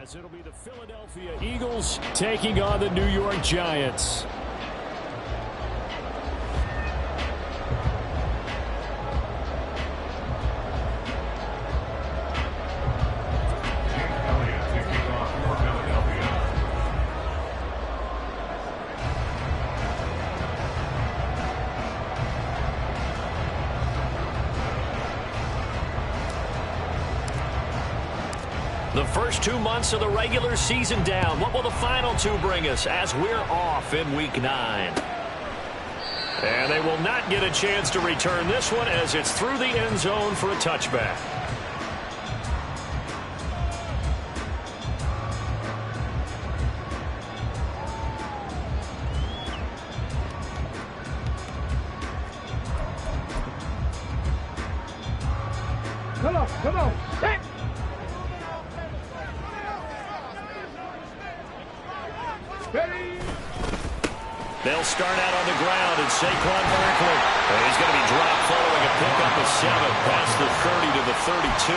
As it'll be the Philadelphia Eagles taking on the New York Giants. The first 2 months of the regular season down. What will the final two bring us as we're off in Week 9? And they will not get a chance to return this one as it's through the end zone for a touchback. Come on. Hey. Ready. They'll start out on the ground, and Saquon Barkley. He's going to be dropped following a pickup of 7 past the 30 to the 32.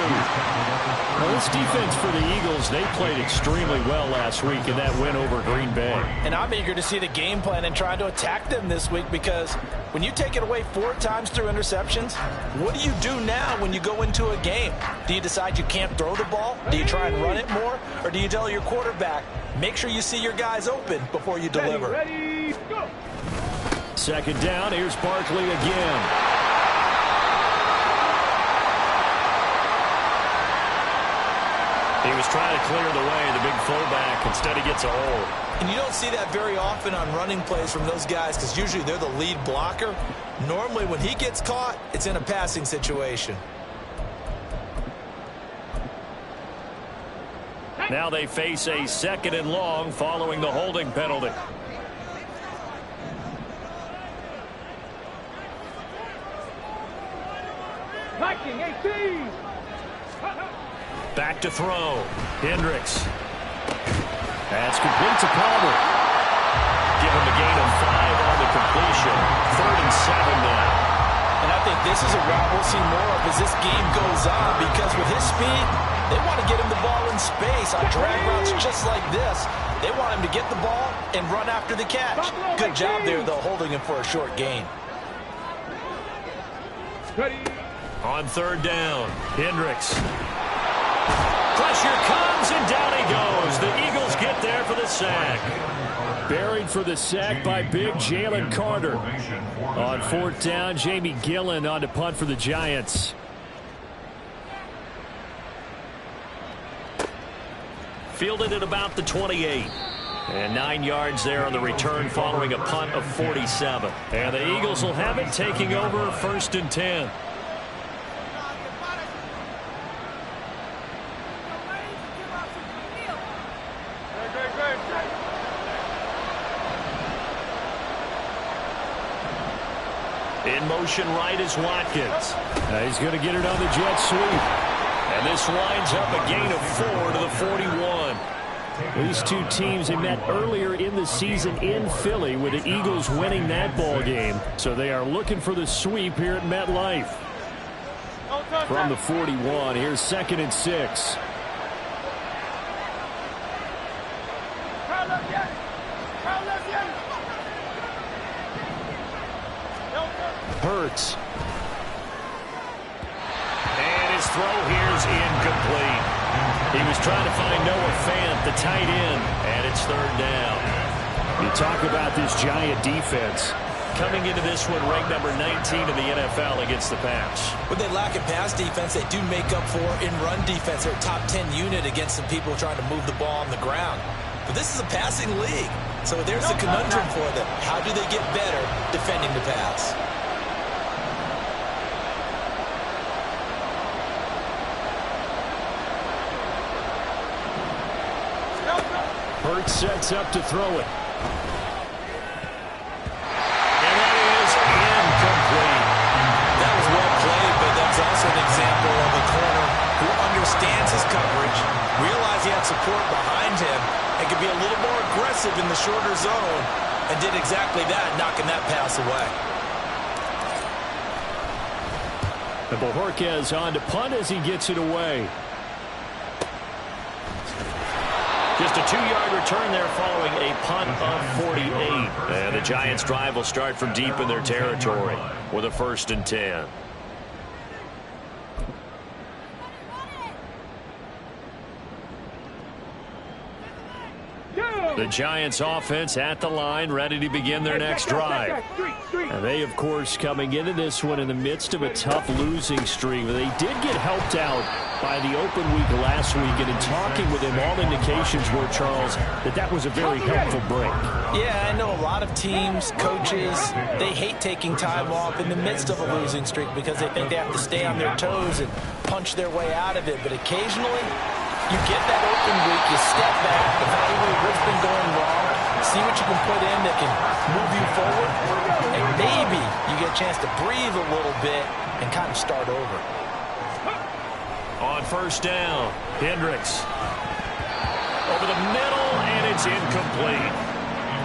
Well, this defense for the Eagles, they played extremely well last week in that win over Green Bay. And I'm eager to see the game plan and try to attack them this week, because when you take it away 4 times through interceptions, what do you do now when you go into a game? Do you decide you can't throw the ball? Do you try and run it more? Or do you tell your quarterback, make sure you see your guys open before you deliver? Ready, go. Second down, here's Barkley again. He was trying to clear the way, the big fullback. Instead, he gets a hole. And you don't see that very often on running plays from those guys, because usually they're the lead blocker. Normally, when he gets caught, it's in a passing situation. Now they face a 2nd and long following the holding penalty. Viking 18. Back to throw. Hendricks. That's complete to Palmer. Give him a gain of 5 on the completion. 3rd and 7 now. And I think this is a route we'll see more of as this game goes on, because with his speed, they want to get him the ball in space on drag routes just like this. They want him to get the ball and run after the catch. Good job there, though, holding him for a short gain. Ready. On 3rd down, Hendricks. Pressure comes, and down he goes. The Eagles get there for the sack. Buried for the sack by big Jalen Carter. On 4th down, Jamie Gillen on to punt for the Giants. Fielded at about the 28. And 9 yards there on the return following a punt of 47. And the Eagles will have it, taking over 1st and 10. In motion right is Watkins. He's going to get it on the jet sweep. And this winds up a gain of 4 to the 41. These two teams, they met earlier in the season in Philly, with the Eagles winning that ball game. So they are looking for the sweep here at MetLife. From the 41, here's 2nd and 6. Hurts. And his throw here is incomplete. He was trying to find Noah Fant, the tight end, and it's 3rd down. You talk about this Giant defense. Coming into this one, ranked number 19 in the NFL against the pass. When they lack in pass defense, they do make up for in run defense. They're a top 10 unit against some people trying to move the ball on the ground. But this is a passing league, so there's a conundrum for them. How do they get better defending the pass? Hurts sets up to throw it. And that is incomplete. That was well played, but that's also an example of a corner who understands his coverage, realized he had support behind him, and could be a little more aggressive in the shorter zone, and did exactly that, knocking that pass away. And Bojorquez on to punt as he gets it away. Just a 2-yard return there following a punt of 48. And the Giants' drive will start from deep in their territory with a 1st and 10. The Giants offense at the line, ready to begin their next drive. And they, of course, coming into this one in the midst of a tough losing streak. They did get helped out by the open week last week, and in talking with him, all indications were, Charles, that was a very helpful break. Yeah, I know a lot of teams, coaches, they hate taking time off in the midst of a losing streak because they think they have to stay on their toes and punch their way out of it. But occasionally, you get that open week, you step back, evaluate what's been going wrong, see what you can put in that can move you forward, and maybe you get a chance to breathe a little bit and kind of start over. On 1st down, Hendricks. Over the middle, and it's incomplete.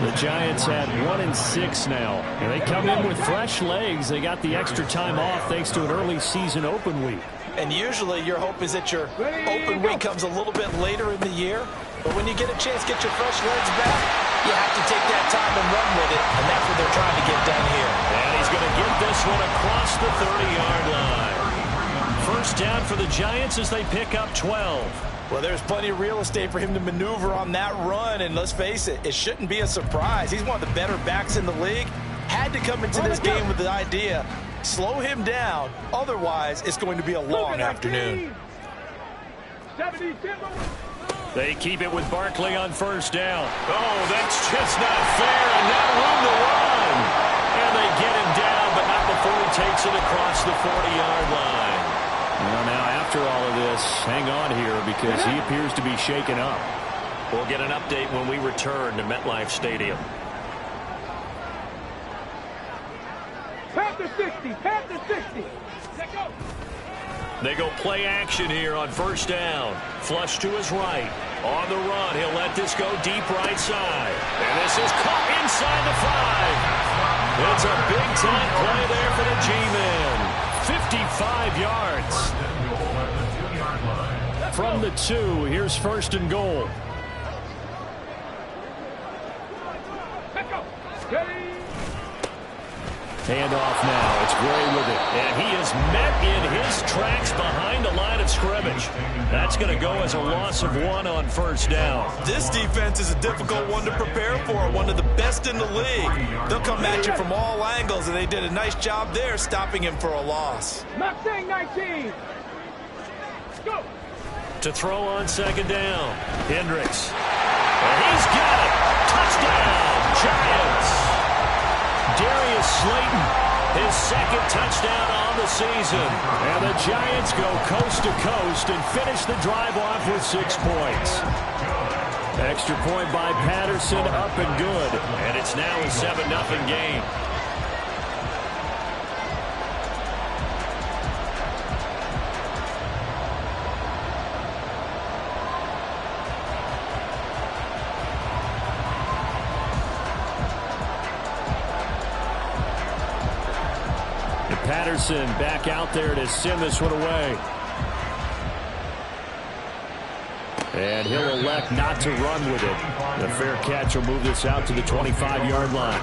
The Giants had 1 and 6 now, and they come in with fresh legs. They got the extra time off thanks to an early season open week. And usually your hope is that your open week comes a little bit later in the year. But when you get a chance to get your fresh legs back, you have to take that time and run with it. And that's what they're trying to get done here. And he's going to get this one across the 30-yard line. 1st down for the Giants as they pick up 12. Well, there's plenty of real estate for him to maneuver on that run. And let's face it, it shouldn't be a surprise. He's one of the better backs in the league. Had to come into this game with the idea, slow him down. Otherwise, it's going to be a long afternoon. They keep it with Barkley on 1st down. Oh, that's just not fair, and not room to run. And they get him down, but not before he takes it across the 40-yard line. Well, now, after all of this, hang on here because he appears to be shaken up. We'll get an update when we return to MetLife Stadium. Panther 60, Panther 60. Let go. They go play action here on 1st down. Flush to his right. On the run, he'll let this go deep right side. And this is caught inside the 5. It's a big-time play there for the G-Men. 55 yards. From the 2, here's 1st and goal. Let go. Ready. Handoff now. It's Gray with it. And he is met in his tracks behind the line of scrimmage. That's going to go as a loss of 1 on 1st down. This defense is a difficult one to prepare for, one of the best in the league. They'll come at you from all angles, and they did a nice job there stopping him for a loss. Mustang 19. Go. To throw on 2nd down, Hendricks. And he's got it. Touchdown, Giants. Darius Slayton, his 2nd touchdown on the season. And the Giants go coast to coast and finish the drive off with 6 points. Extra point by Patterson, up and good. And it's now a 7-0 game. Patterson back out there to send this one away. And he'll elect not to run with it. The fair catch will move this out to the 25-yard line.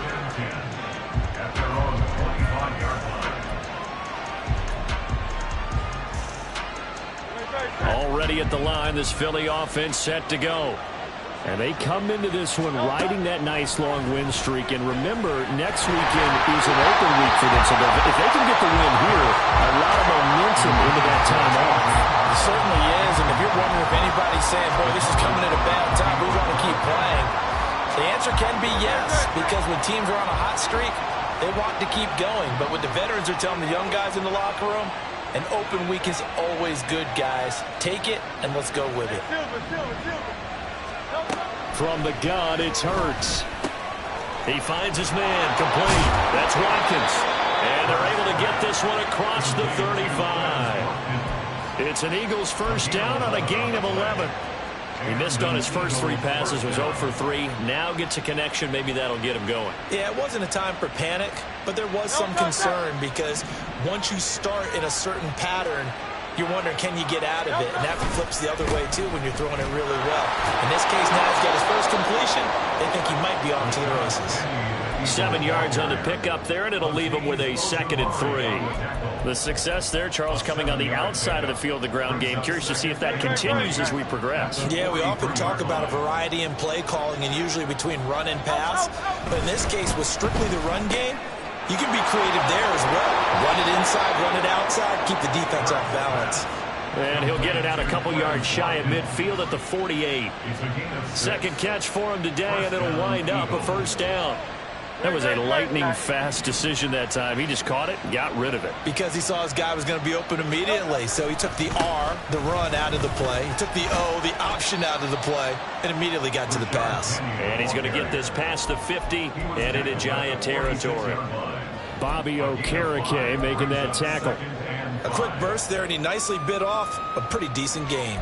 Already at the line, this Philly offense set to go. And they come into this one riding that nice long win streak. And remember, next weekend is an open week for them. So if they can get the win here, a lot of momentum into that time off. It certainly is. And if you're wondering if anybody's saying, boy, this is coming at a bad time, we want to keep playing, the answer can be yes. Because when teams are on a hot streak, they want to keep going. But what the veterans are telling the young guys in the locker room, an open week is always good, guys. Take it, and let's go with it. From the gun, it's Hurts. He finds his man complete. That's Watkins. And they're able to get this one across the 35. It's an Eagles 1st down on a gain of 11. He missed on his first 3 passes, was 0 for 3. Now gets a connection. Maybe that'll get him going. Yeah, it wasn't a time for panic, but there was some concern because once you start in a certain pattern, you're wondering, can you get out of it? And that flips the other way, too, when you're throwing it really well. In this case, now he's got his first completion. They think he might be off to the races. 7 yards on the pickup there, and it'll leave him with a 2nd and 3. The success there, Charles, coming on the outside of the field, the ground game. Curious to see if that continues as we progress. Yeah, we often talk about a variety in play calling and usually between run and pass. But in this case, with strictly the run game, you can be creative there as well. Run it inside, run it outside, keep the defense off balance. And he'll get it out a couple yards shy of midfield at the 48. Second catch for him today, and it'll wind up a first down. That was a lightning-fast decision that time. He just caught it and got rid of it. Because he saw his guy was going to be open immediately. So he took the R, the run, out of the play. He took the O, the option, out of the play, and immediately got to the pass. And he's going to get this past the 50 and into Giant territory. Bobby Okereke making that tackle. A quick burst there, and he nicely bit off a pretty decent gain.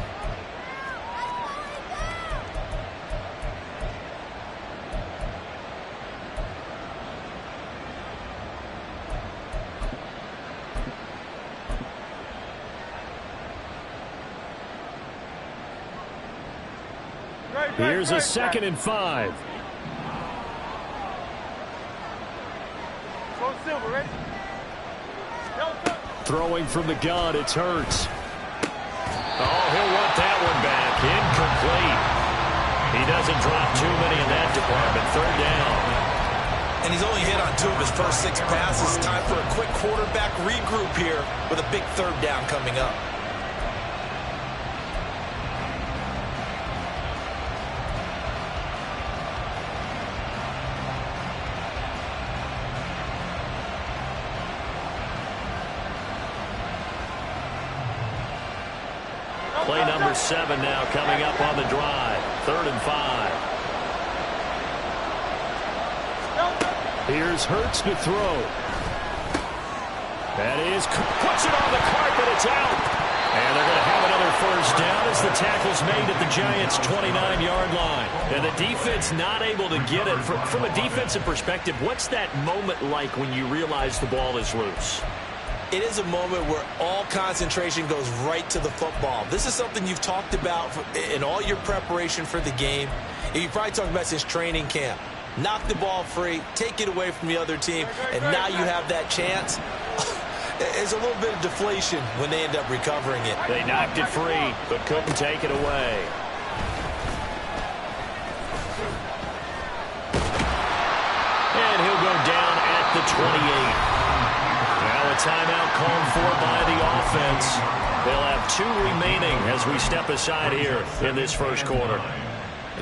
Here's a 2nd and 5. Throwing from the gun, it's Hurts. Oh, he'll want that one back. Incomplete. He doesn't drop too many in that department. 3rd down. And he's only hit on 2 of his first 6 passes. Time for a quick quarterback regroup here with a big 3rd down coming up. Play number 7 now coming up on the drive. 3rd and 5. Here's Hurts to throw. That is, puts it on the carpet, it's out. And they're going to have another first down as the tackle's made at the Giants' 29-yard line. And the defense not able to get it. From a defensive perspective, what's that moment like when you realize the ball is loose? It is a moment where all concentration goes right to the football. This is something you've talked about in all your preparation for the game. And you've probably talked about since training camp. Knock the ball free, take it away from the other team, and now you have that chance. There's a little bit of deflation when they end up recovering it. They knocked it free, but couldn't take it away. And he'll go down at the 28. Now a timeout called for by the offense. They'll have 2 remaining as we step aside here in this first quarter.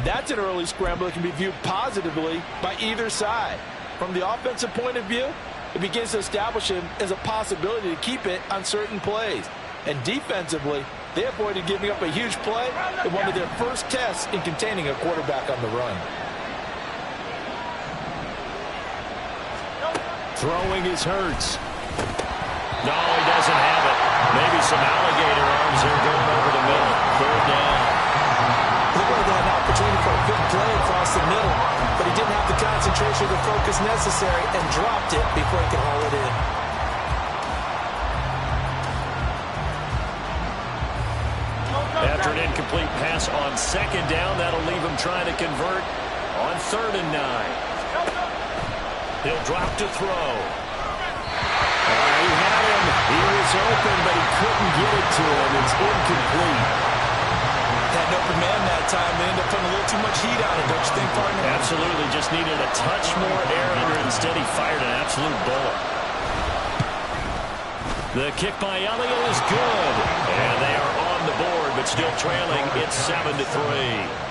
That's an early scramble that can be viewed positively by either side. From the offensive point of view, it begins to establish him as a possibility to keep it on certain plays. And defensively, they avoided giving up a huge play in one of their first tests in containing a quarterback on the run. Throwing is Hurts. No, he doesn't have it. Maybe some alligator arms there going over the middle. 3rd down. He would have had an opportunity for a big play across the middle, but he didn't have the concentration or the focus necessary and dropped it before he could haul it in. After an incomplete pass on 2nd down, that'll leave him trying to convert on 3rd and 9. He'll drop to throw. He had him. He was open, but he couldn't get it to him. It's incomplete. Had an open man that time. They ended up putting a little too much heat on it, don't you think, partner? Absolutely. Just needed a touch more air under it. Instead, he fired an absolute bullet. The kick by Elliott is good. And they are on the board, but still trailing. It's 7-3.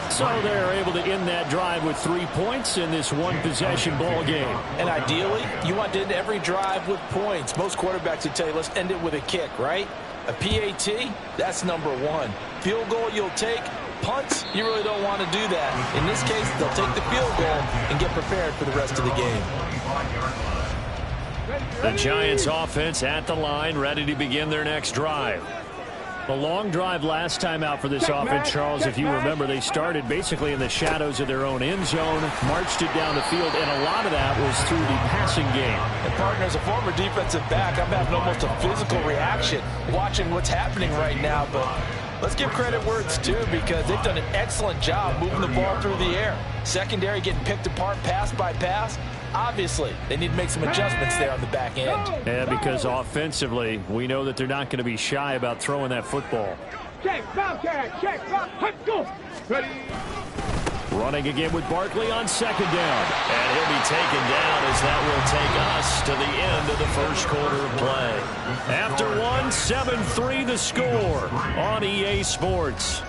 So they're able to end that drive with 3 points in this one-possession ball game. And ideally, you want to end every drive with points. Most quarterbacks would tell you, let's end it with a kick, right? A PAT, that's number 1. Field goal you'll take. Punts, you really don't want to do that. In this case, they'll take the field goal and get prepared for the rest of the game. The Giants offense at the line, ready to begin their next drive. A long drive last time out for this offense, Charles. If you remember, they started basically in the shadows of their own end zone, marched it down the field, and a lot of that was through the passing game. And partner, as a former defensive back, I'm having almost a physical reaction watching what's happening right now. But let's give credit where it's due, because they've done an excellent job moving the ball through the air. Secondary getting picked apart pass by pass. Obviously, they need to make some adjustments there on the back end. Yeah, because offensively, we know that they're not going to be shy about throwing that football. Check, Bobcat, check, let's go. Ready. Running again with Barkley on second down. And he'll be taken down as that will take us to the end of the first quarter of play. After one, 7-3 the score on EA Sports.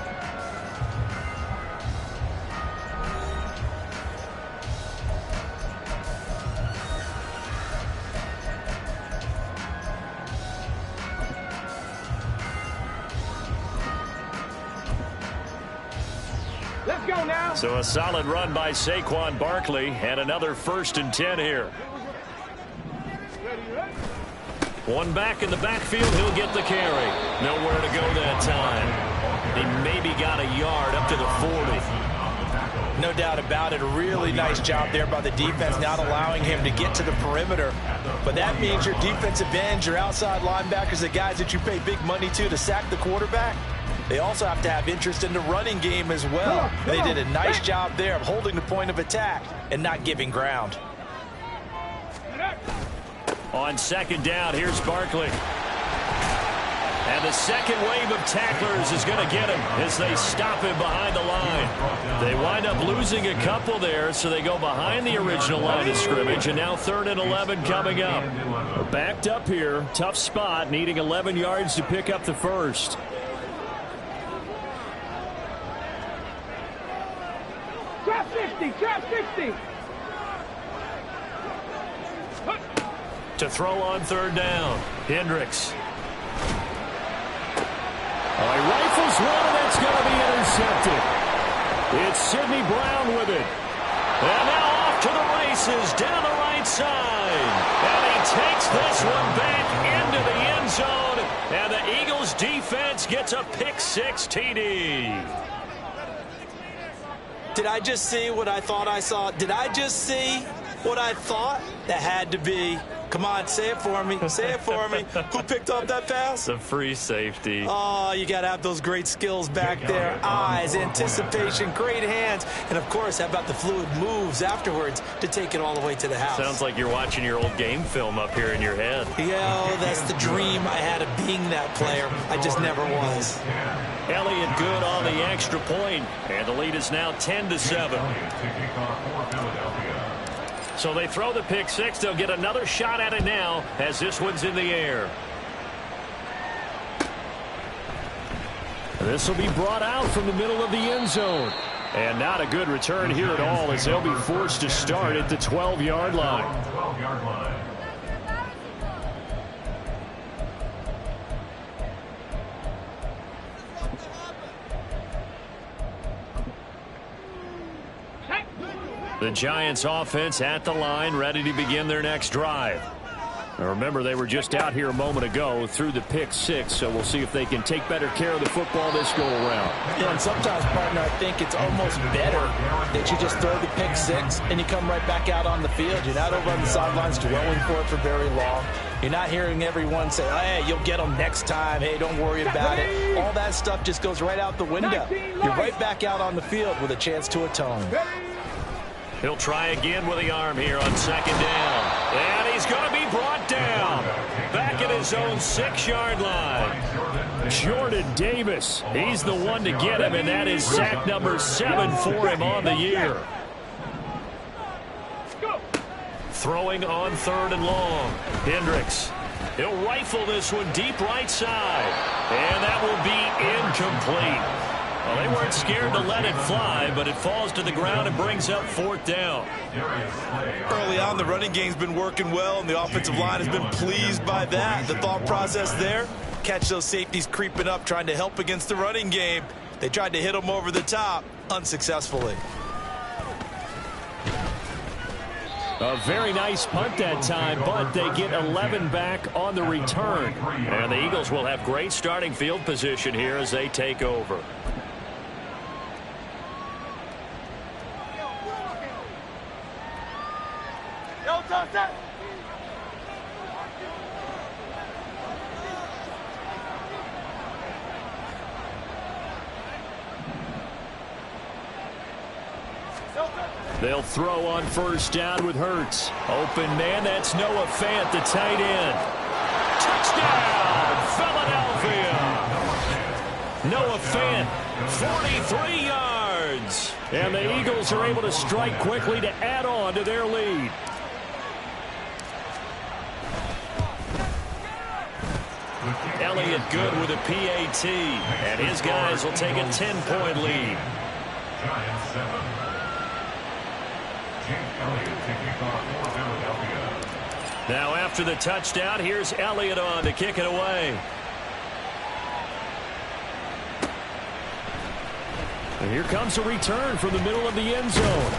Let's go now. So a solid run by Saquon Barkley, and another 1st and 10 here. One back in the backfield, he'll get the carry. Nowhere to go that time. He maybe got a yard up to the 40. No doubt about it. A really nice job there by the defense, not allowing him to get to the perimeter. But that means your defensive ends, your outside linebackers, the guys that you pay big money to sack the quarterback, they also have to have interest in the running game as well. They did a nice job there of holding the point of attack and not giving ground. On second down, here's Barkley. And the second wave of tacklers is going to get him as they stop him behind the line. They wind up losing a couple there, so they go behind the original line of scrimmage, and now 3rd and 11 coming up. Backed up here, tough spot, needing 11 yards to pick up the first. Trap 60, trap 60. To throw on 3rd down, Hendricks. Oh, he rifles one, and that's going to be intercepted. It's Sidney Brown with it. And now off to the races down the right side. And he takes this one back into the end zone. And the Eagles defense gets a pick-6 TD. Did I just see what I thought I saw? Did I just see what I thought? That had to be. Come on, say it for me. Say it for me. Who picked up that pass? The free safety. Oh, you got to have those great skills back there. Eyes, anticipation, great hands. And, of course, how about the fluid moves afterwards to take it all the way to the house? Sounds like you're watching your old game film up here in your head. Yeah, that's the dream I had of being that player. I just never was. Elliott good on the extra point, and the lead is now 10-7. So they throw the pick-6. They'll get another shot at it now as this one's in the air. This will be brought out from the middle of the end zone. And not a good return here at all, as they'll be forced to start at the 12-yard line. The Giants offense at the line, ready to begin their next drive. Now remember, they were just out here a moment ago through the pick-6, so we'll see if they can take better care of the football this go-around. Yeah, and sometimes, partner, I think it's almost better that you just throw the pick-6 and you come right back out on the field. You're not over on the sidelines dwelling for it for very long. You're not hearing everyone say, oh, hey, you'll get them next time. Hey, don't worry about it. All that stuff just goes right out the window. You're right back out on the field with a chance to atone. He'll try again with the arm here on second down. And he's going to be brought down. Back at his own 6-yard line. Jordan Davis, he's the one to get him, and that is sack number 7 for him on the year. Throwing on 3rd and long. Hendricks. He'll rifle this one deep right side. And that will be incomplete. Well, they weren't scared to let it fly, but it falls to the ground and brings up 4th down. Early on, the running game's been working well, and the offensive line has been pleased by that. The thought process there, catch those safeties creeping up, trying to help against the running game. They tried to hit them over the top, unsuccessfully. A very nice punt that time, but they get 11 back on the return. And the Eagles will have great starting field position here as they take over. They'll throw on first down with Hurts. Open man, that's Noah Fant, the tight end. Touchdown, Philadelphia! Noah Fant, 43 yards. And the Eagles are able to strike quickly to add on to their lead. Elliott good with a PAT. And his guys will take a 10-point lead. Now after the touchdown, here's Elliott on to kick it away. And here comes a return from the middle of the end zone.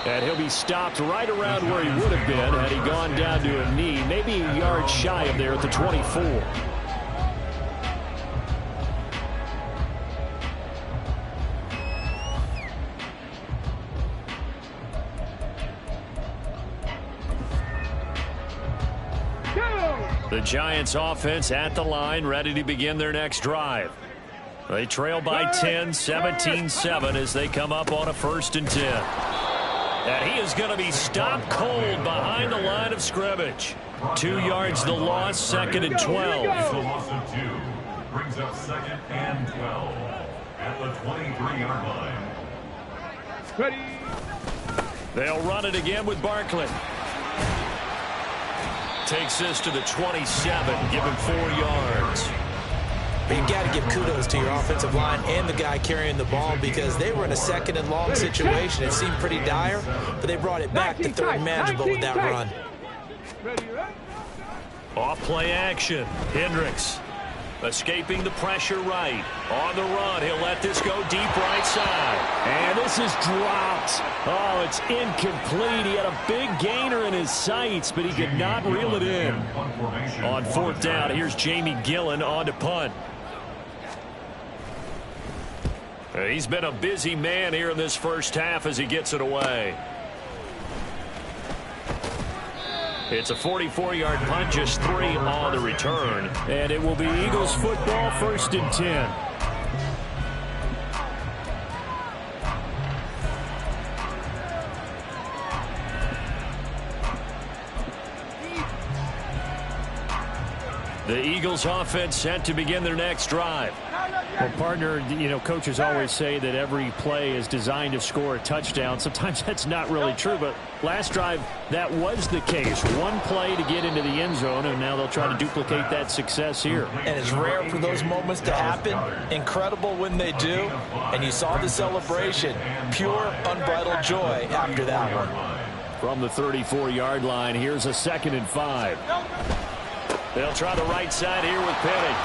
And he'll be stopped right around where he would have been had he gone down to a knee, maybe a yard shy of there at the 24. The Giants offense at the line, ready to begin their next drive. They trail by 10, 17-7 as they come up on a 1st and 10. And he is going to be stopped cold behind the line of scrimmage. 2 yards the loss, 2nd and 12. The loss of 2 brings up 2nd and 12 at the 23-yard line. Ready. They'll run it again with Barkley. Takes this to the 27, give him 4 yards. But you got to give kudos to your offensive line and the guy carrying the ball because they were in a 2nd and long situation. It seemed pretty dire, but they brought it back to 3rd and manageable with that run. Off play action. Hendricks escaping the pressure right. On the run, he'll let this go deep right side. And this is dropped. Oh, it's incomplete. He had a big gainer in his sights, but he could not reel it in. On 4th down, here's Jamie Gillen on to punt. He's been a busy man here in this first half as he gets it away. It's a 44-yard punt, just 3 on the return. And it will be Eagles football, 1st and 10. The Eagles offense set to begin their next drive. Well, partner, you know, coaches always say that every play is designed to score a touchdown. Sometimes that's not really true, but last drive, that was the case. One play to get into the end zone, and now they'll try to duplicate that success here. And it's rare for those moments to happen. Incredible when they do. And you saw the celebration. Pure, unbridled joy after that one. From the 34-yard line, here's a 2nd and 5. They'll try the right side here with Penny.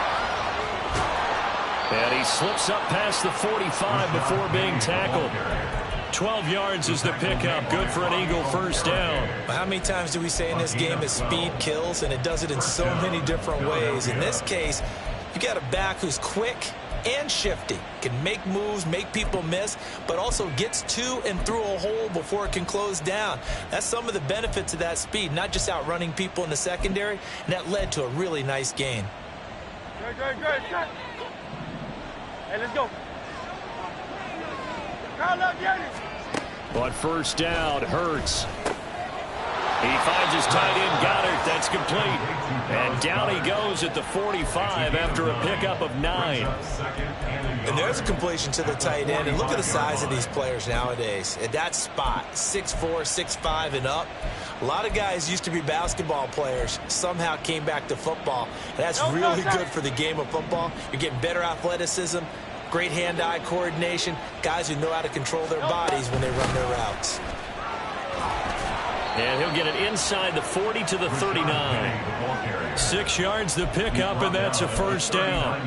And he slips up past the 45 before being tackled. 12 yards is the pickup. Good for an Eagle 1st down. How many times do we say in this game that speed kills, and it does it in so many different ways? In this case, you got a back who's quick and shifty, can make moves, make people miss, but also gets to and through a hole before it can close down. That's some of the benefits of that speed, not just outrunning people in the secondary, and that led to a really nice gain. Good. Hey, let's go. On 1st down, Hurts. He finds his tight end, Goddard. That's complete. And down he goes at the 45 after a pickup of 9. And there's a completion to the tight end. And look at the size of these players nowadays. At that spot, 6'4", 6'5", and up. A lot of guys used to be basketball players, somehow came back to football. And that's really good for the game of football. You're getting better athleticism, great hand-eye coordination, guys who know how to control their bodies when they run their routes. And he'll get it inside the 40 to the 39. 6 yards the pickup, and that's a first down.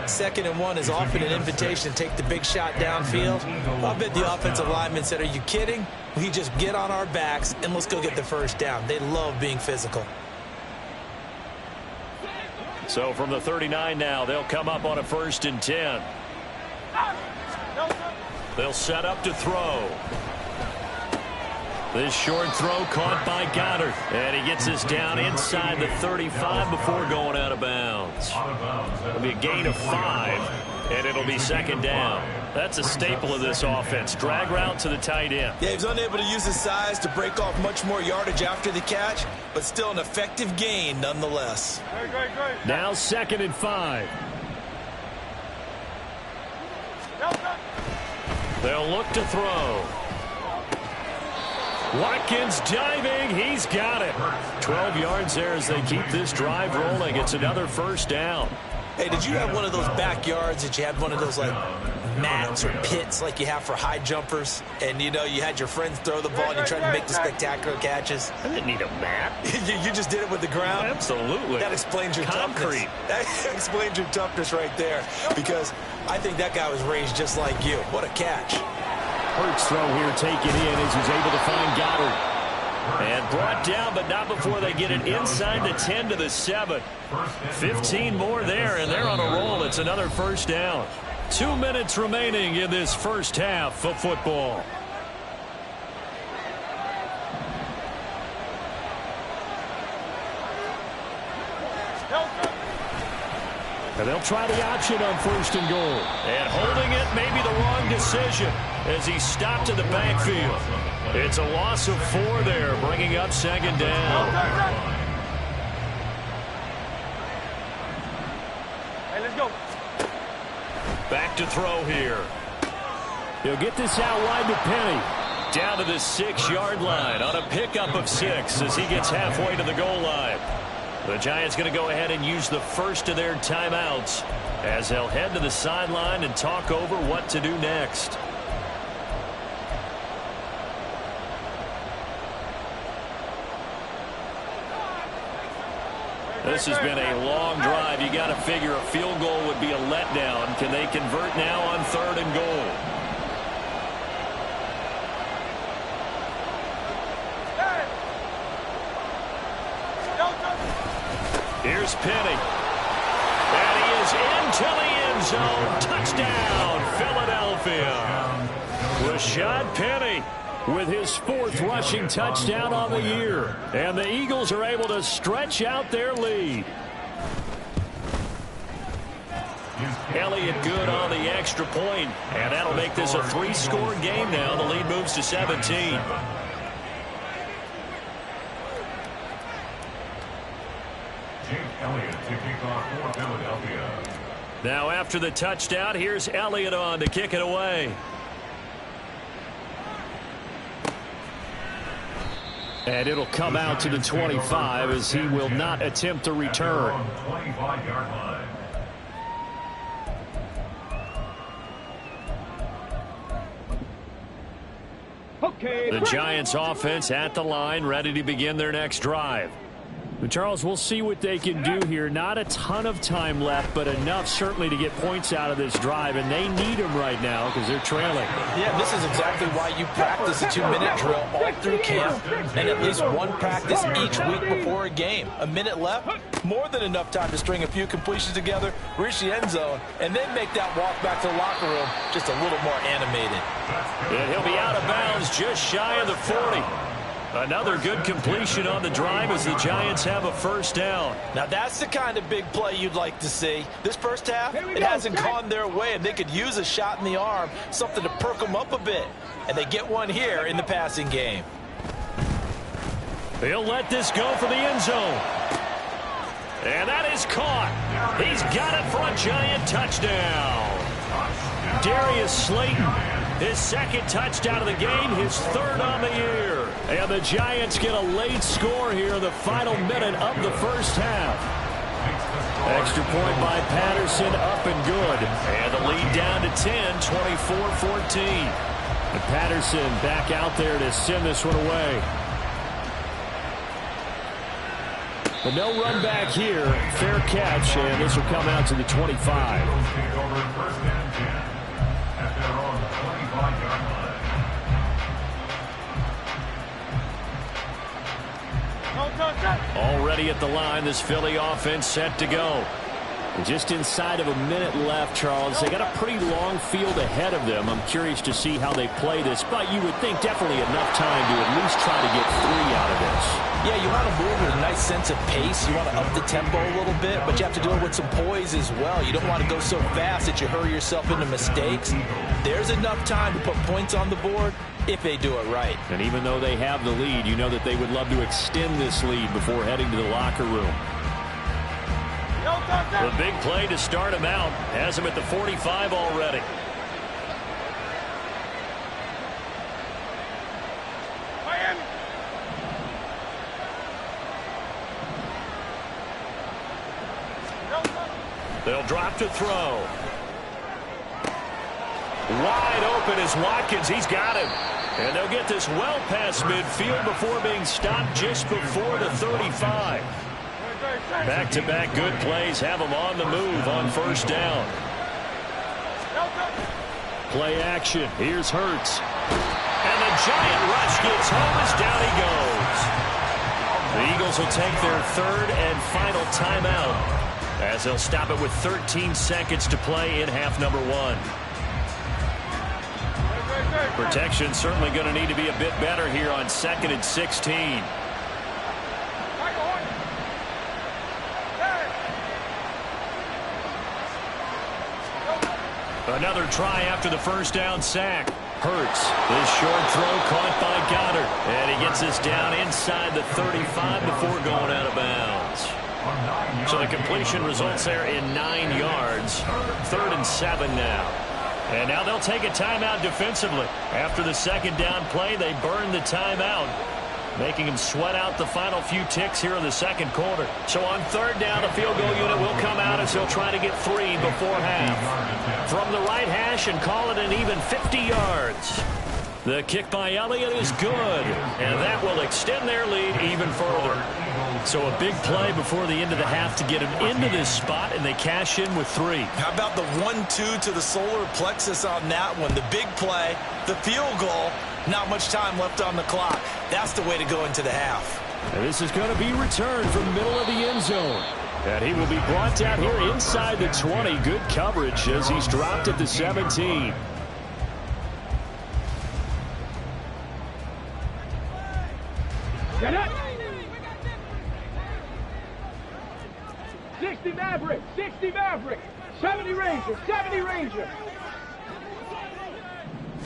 2nd and 1 is often an invitation to take the big shot downfield. I bet the offensive linemen said, are you kidding? We just get on our backs and let's go get the first down. They love being physical. So from the 39 now, they'll come up on a 1st and 10. They'll set up to throw. This short throw caught by Goddard. And he gets this down inside the 35 before going out of bounds. It'll be a gain of 5, and it'll be 2nd down. That's a staple of this offense. Drag route to the tight end. Yeah, he was unable to use his size to break off much more yardage after the catch, but still an effective gain nonetheless. Now 2nd and 5. They'll look to throw. Watkins diving. He's got it. 12 yards there as they keep this drive rolling. It's another first down. Hey, did you have one of those backyards that you had one of those, like, mats or pits like you have for high jumpers? And, you know, you had your friends throw the ball and you tried to make the spectacular catches? I didn't need a mat. You just did it with the ground? Absolutely. That explains your concrete. Toughness. That explains your toughness right there. Because I think that guy was raised just like you. What a catch. Hurts throw here taken in as he's able to find Goddard. And brought down, but not before they get it inside the 10 to the 7. 15 more there, and they're on a roll. It's another first down. 2 minutes remaining in this first half of football. And they'll try the option on 1st and goal. And holding it may be the wrong decision as he stopped in the backfield. It's a loss of 4 there, bringing up 2nd down. Hey, let's go. Back to throw here. He'll get this out wide to Penny. Down to the 6-yard line on a pickup of 6 as he gets halfway to the goal line. The Giants going to go ahead and use the first of their timeouts as they'll head to the sideline and talk over what to do next. This has been a long drive. You got to figure a field goal would be a letdown. Can they convert now on 3rd and goal? Here's Penny. And he is into the end zone. Touchdown, Philadelphia. Rashad Penny with his 4th rushing touchdown on the year. And the Eagles are able to stretch out their lead. Elliott good on the extra point. And that'll make this a 3-score game now. The lead moves to 17. Elliott to kick off for Philadelphia. Now after the touchdown, here's Elliott on to kick it away. And it'll come out to the 25 as he will not attempt to return. 25-yard line. Okay. The Giants offense at the line, ready to begin their next drive. Charles, we'll see what they can do here. Not a ton of time left, but enough certainly to get points out of this drive, and they need them right now because they're trailing. Yeah, this is exactly why you practice a 2-minute drill all through camp and at least one practice each week before a game. A minute left, more than enough time to string a few completions together, reach the end zone, and then make that walk back to the locker room just a little more animated. And he'll be out of bounds just shy of the 40. Another good completion on the drive as the Giants have a first down. Now that's the kind of big play you'd like to see. This first half, it hasn't gone their way, and they could use a shot in the arm, something to perk them up a bit. And they get one here in the passing game. He'll let this go for the end zone. And that is caught. He's got it for a Giant touchdown. Darius Slayton, his 2nd touchdown of the game, his 3rd on the year. And the Giants get a late score here in the final minute of the first half. Extra point by Patterson, up and good. And the lead down to 10, 24-14. And Patterson back out there to send this one away. But no run back here. Fair catch, and this will come out to the 25. Take over first and 10 at their own 25-yard line. Already at the line, this Philly offense set to go. And just inside of a minute left, Charles. They got a pretty long field ahead of them. I'm curious to see how they play this, but you would think definitely enough time to at least try to get 3 out of this. Yeah, you want to move with a nice sense of pace. You want to up the tempo a little bit, but you have to do it with some poise as well. You don't want to go so fast that you hurry yourself into mistakes. There's enough time to put points on the board if they do it right. And even though they have the lead, you know that they would love to extend this lead before heading to the locker room. The big play to start him out has him at the 45 already. They'll drop to throw. Wide open is Watkins. He's got him. And they'll get this well past midfield before being stopped just before the 35. Back-to-back good plays have him on the move on first down. Play action. Here's Hurts. And the giant rush gets home as down he goes. The Eagles will take their third and final timeout as they'll stop it with 13 seconds to play in half number 1. Protection certainly going to need to be a bit better here on 2nd and 16. Another try after the first down sack. Hurts. This short throw caught by Goddard. And he gets us down inside the 35 before going out of bounds. So the completion results there in 9 yards. 3rd and 7 now. And now they'll take a timeout defensively. After the second down play, they burn the timeout, making him sweat out the final few ticks here in the second quarter. So on 3rd down, the field goal unit will come out as he'll try to get 3 before half. From the right hash and call it an even 50 yards. The kick by Elliott is good, and that will extend their lead even further. So a big play before the end of the half to get them into this spot, and they cash in with 3. How about the 1-2 to the solar plexus on that one? The big play, the field goal, not much time left on the clock. That's the way to go into the half. And this is going to be returned from the middle of the end zone. And he will be brought down here inside the 20. Good coverage as he's dropped at the 17. Get up! 60 Maverick, 60 Maverick, 70 Ranger, 70 Ranger.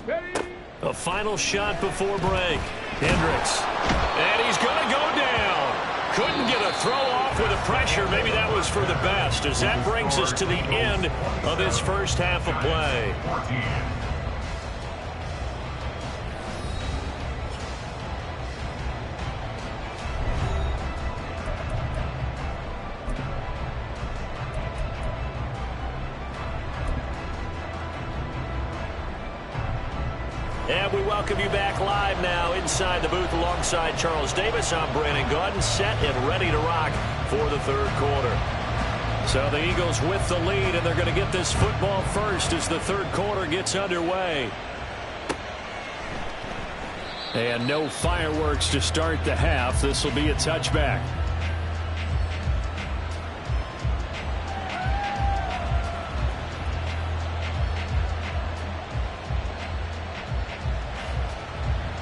Ready? A final shot before break. Hendricks. And he's going to go down. Couldn't get a throw off with the pressure. Maybe that was for the best, as that brings us to the end of this first half of play. And we welcome you back live now inside the booth alongside Charles Davis. I'm Brandon Gaudin, set and ready to rock for the 3rd quarter. So the Eagles with the lead, and they're going to get this football first as the 3rd quarter gets underway. And no fireworks to start the half. This will be a touchback.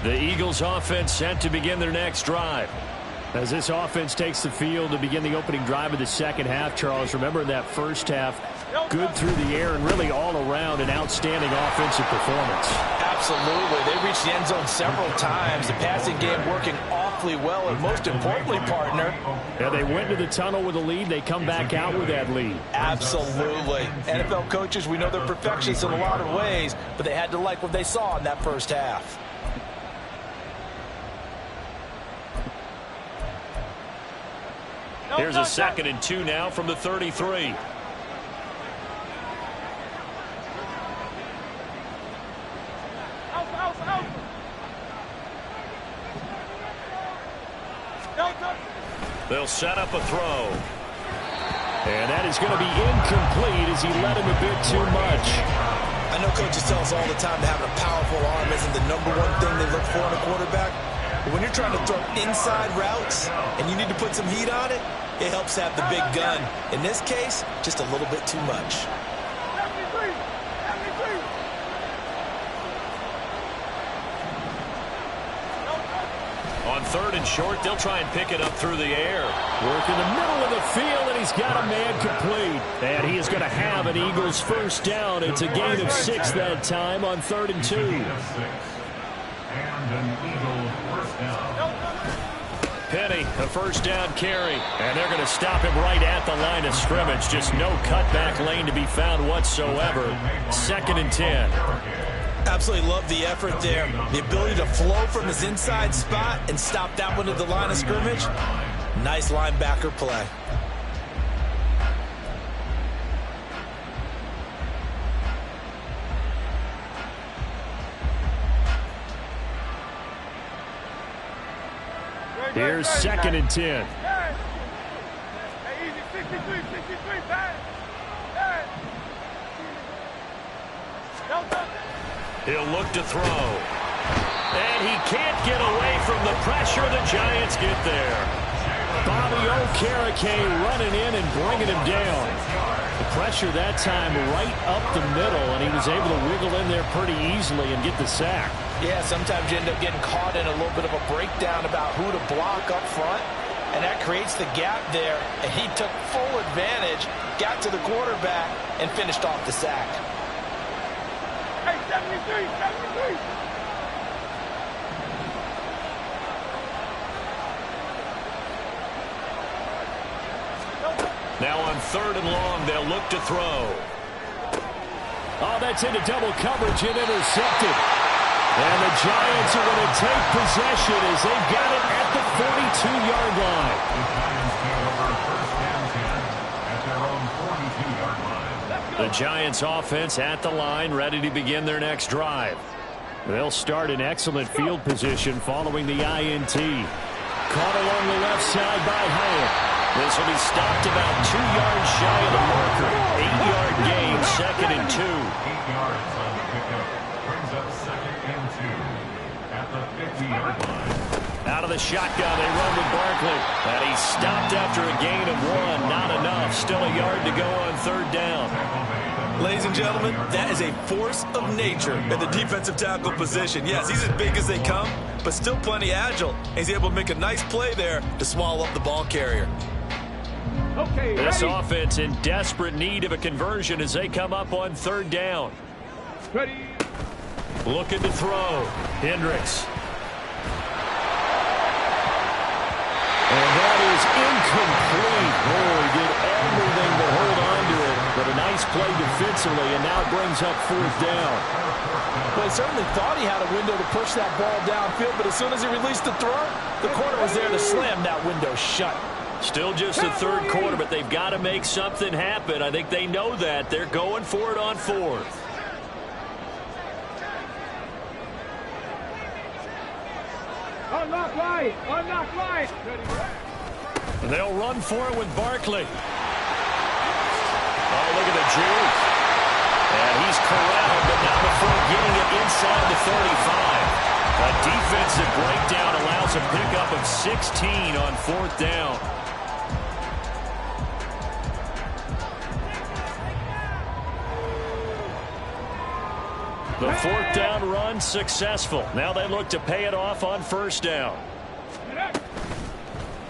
The Eagles offense set to begin their next drive. As this offense takes the field to begin the opening drive of the second half, Charles, remember in that first half, good through the air and really all around an outstanding offensive performance. Absolutely. They reached the end zone several times. The passing game working awfully well, and most importantly, partner. Yeah, they went to the tunnel with a lead. They come back out with that lead. Absolutely. NFL coaches, we know they're perfectionists in a lot of ways, but they had to like what they saw in that first half. Here's a 2nd and 2 now from the 33. They'll set up a throw. And that is going to be incomplete as he led him a bit too much. I know coaches tell us all the time that having a powerful arm isn't the #1 thing they look for in a quarterback. But when you're trying to throw inside routes and you need to put some heat on it, it helps to have the big gun. In this case, just a little bit too much. On 3rd and short, they'll try and pick it up through the air. Work in the middle of the field, and he's got a man complete. And he is going to have an Eagles first down. It's a gain of 6 that time on 3rd and 2. And an Eagle first down. Penny, a first down carry. And they're going to stop him right at the line of scrimmage. Just no cutback lane to be found whatsoever. 2nd and 10. Absolutely love the effort there. The ability to flow from his inside spot and stop that one at the line of scrimmage. Nice linebacker play. Here's 2nd and 10. He'll look to throw. And he can't get away from the pressure. The Giants get there. Bobby Okereke running in and bringing him down. The pressure that time right up the middle, and he was able to wiggle in there pretty easily and get the sack. Yeah, sometimes you end up getting caught in a little bit of a breakdown about who to block up front, and that creates the gap there, and he took full advantage, got to the quarterback, and finished off the sack. Hey, 73, 73. Now on 3rd and long, they'll look to throw. Oh, that's into double coverage and intercepted. And the Giants are going to take possession as they've got it at the 42-yard line. The Giants offense at the line, ready to begin their next drive. They'll start in excellent field position following the INT. Caught along the left side by Hyatt. This will be stopped about 2 yards shy of the marker. 8-yard gain, 2nd and 2. 8 yards on the pickup. Brings up 2nd and 2 at the 50-yard line. Out of the shotgun, they run with Barkley. And he's stopped after a gain of 1. Not enough. Still a yard to go on 3rd down. Ladies and gentlemen, that is a force of nature at the defensive tackle position. Yes, he's as big as they come, but still plenty agile. And he's able to make a nice play there to swallow up the ball carrier. Okay, This ready. offense in desperate need of a conversion as they come up on 3rd down. Ready. Looking to throw. Hendricks. And that is incomplete. Oh, he did everything to hold on to it. But a nice play defensively, and now it brings up 4th down. Well, he certainly thought he had a window to push that ball downfield, but as soon as he released the throw, the corner was there to slam that window shut. Still just the 3rd quarter, but they've got to make something happen. I think they know that. They're going for it on 4th. Unlock line. Unlock line. Ready. They'll run for it with Barkley. Oh, look at the juke. And he's corralled, but now the front getting it inside the 35. A defensive breakdown allows a pickup of 16 on 4th down. The 4th down run successful. Now they look to pay it off on 1st down.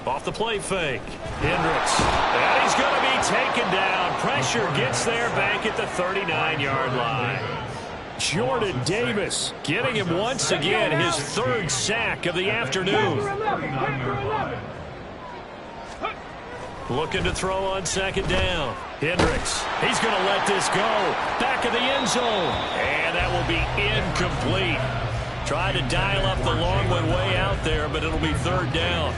Off the play fake. Hendricks. And he's going to be taken down. Pressure gets there back at the 39-yard line. Jordan Davis getting him once again his 3rd sack of the afternoon. Looking to throw on 2nd down. Hendricks. He's going to let this go. Back of the end zone. And that will be incomplete. Try to dial up the long one way out there, but it'll be 3rd down.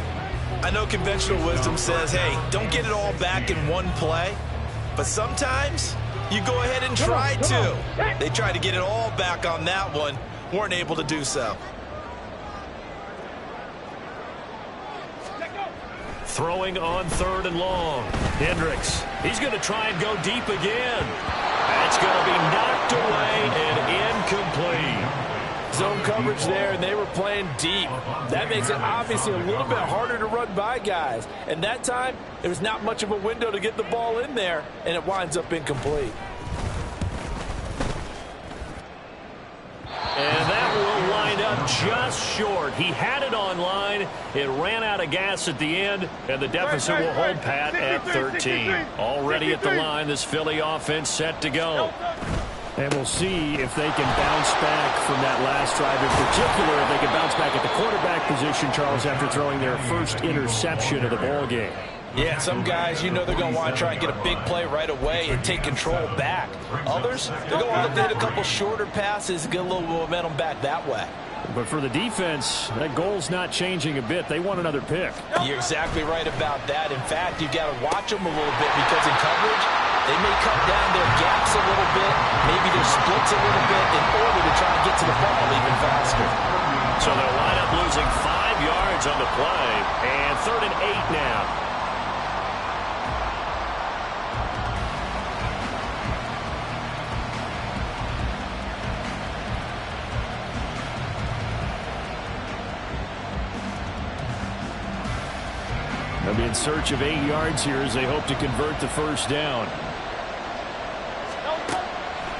I know conventional wisdom says, hey, don't get it all back in one play. But sometimes you go ahead and try to. They tried to get it all back on that one. Weren't able to do so. Throwing on 3rd and long. Hendricks. He's going to try and go deep again. That's going to be knocked away and incomplete. Zone coverage there, and they were playing deep. That makes it obviously a little bit harder to run by guys. And that time, there was not much of a window to get the ball in there, and it winds up incomplete. And that will wind up just short. He had it on line. It ran out of gas at the end, and the deficit will hold pat at 13. Already at the line, this Philly offense set to go. And we'll see if they can bounce back from that last drive. In particular, if they can bounce back at the quarterback position, Charles, after throwing their first interception of the ball game. Yeah, some guys, you know they're going to want to try and get a big play right away and take control back. Others, they're going to look to hit a couple shorter passes, get a little momentum back that way. But for the defense, that goal's not changing a bit. They want another pick. You're exactly right about that. In fact, you've got to watch them a little bit because in coverage, they may cut down their gaps a little bit, maybe their splits a little bit in order to try and get to the ball even faster. So they'll wind up losing 5 yards on the play, and 3rd and 8 now. They'll be in search of 8 yards here as they hope to convert the first down.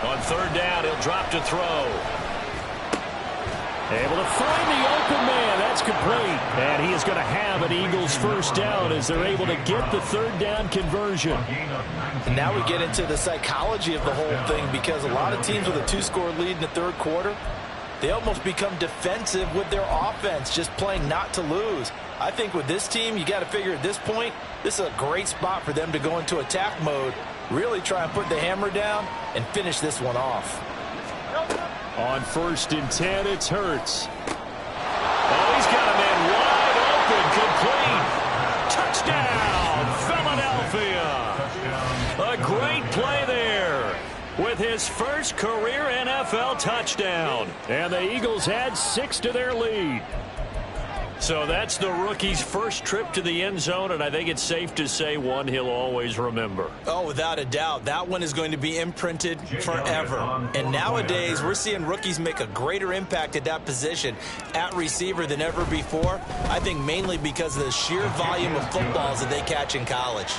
On 3rd down, he'll drop to throw. Able to find the open man. That's complete. And he is going to have an Eagles first down as they're able to get the 3rd down conversion. And now we get into the psychology of the whole thing because a lot of teams with a 2-score lead in the 3rd quarter, they almost become defensive with their offense, just playing not to lose. I think with this team, you got to figure at this point, this is a great spot for them to go into attack mode, really try and put the hammer down and finish this one off. On 1st and 10, it's Hurts. Oh, he's got a man wide open. Complete. Touchdown, Philadelphia. A great play there with his first career NFL touchdown. And the Eagles add 6 to their lead. So that's the rookie's first trip to the end zone, and I think it's safe to say one he'll always remember. Oh, without a doubt. That one is going to be imprinted forever. And nowadays, we're seeing rookies make a greater impact at that position at receiver than ever before. I think mainly because of the sheer volume of footballs that they catch in college.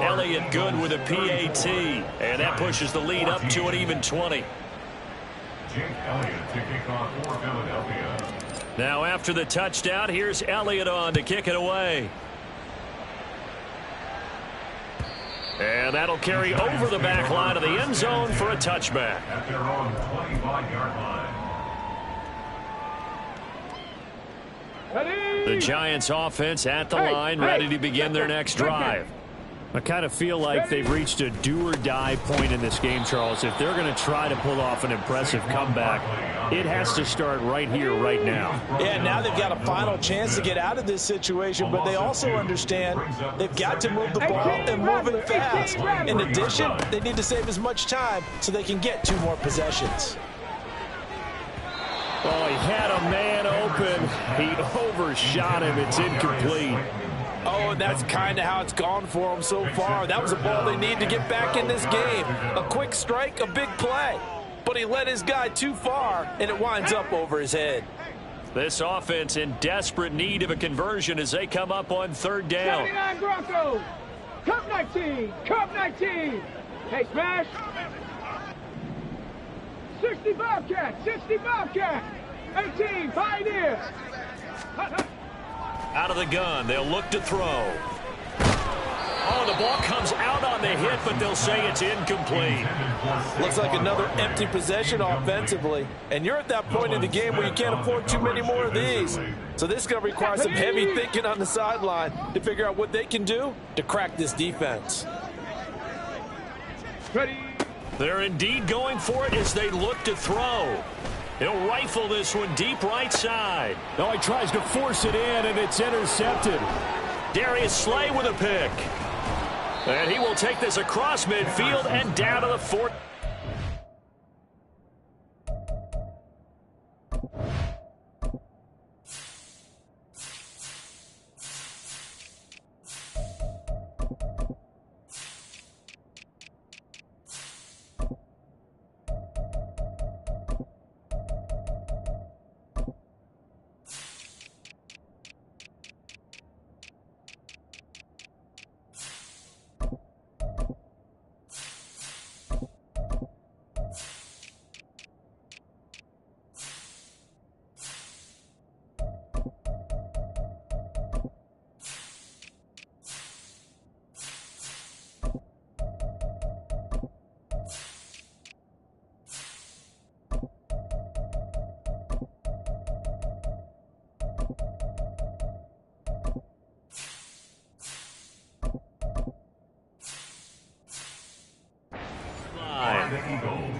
Elliott Good with a PAT, and that pushes the lead up to an even 20. Jake Elliott to kick off for Philadelphia. Now after the touchdown, here's Elliott on to kick it away. And that'll carry over the back line of the end zone for a touchback. At their own 25-yard line. The Giants offense at the line, ready to begin their next drive. I kind of feel like they've reached a do-or-die point in this game, Charles. If they're going to try to pull off an impressive comeback, it has to start right here, right now. Yeah, now they've got a final chance to get out of this situation, but they also understand they've got to move the ball and move it fast. In addition, they need to save as much time so they can get 2 more possessions. Oh, he had a man open. He overshot him. It's incomplete. Oh, and that's kind of how it's gone for them so far. That was a ball they need to get back in this game. A quick strike, a big play. But he led his guy too far, and it winds up over his head. This offense in desperate need of a conversion as they come up on 3rd down. 79 Broncos. Cup 19. Cup 19. Hey, smash. 60 Bobcats. 60 Bobcats. 18 Pioneers. Out of the gun, they'll look to throw. Oh, the ball comes out on the hit, but they'll say it's incomplete. Looks like another empty possession offensively. And you're at that point in the game where you can't afford too many more of these. So this is going to require some heavy thinking on the sideline to figure out what they can do to crack this defense. Ready. They're indeed going for it as they look to throw. He'll rifle this one deep right side. Oh, he tries to force it in, and it's intercepted. Darius Slay with a pick. And he will take this across midfield and down to the 4th.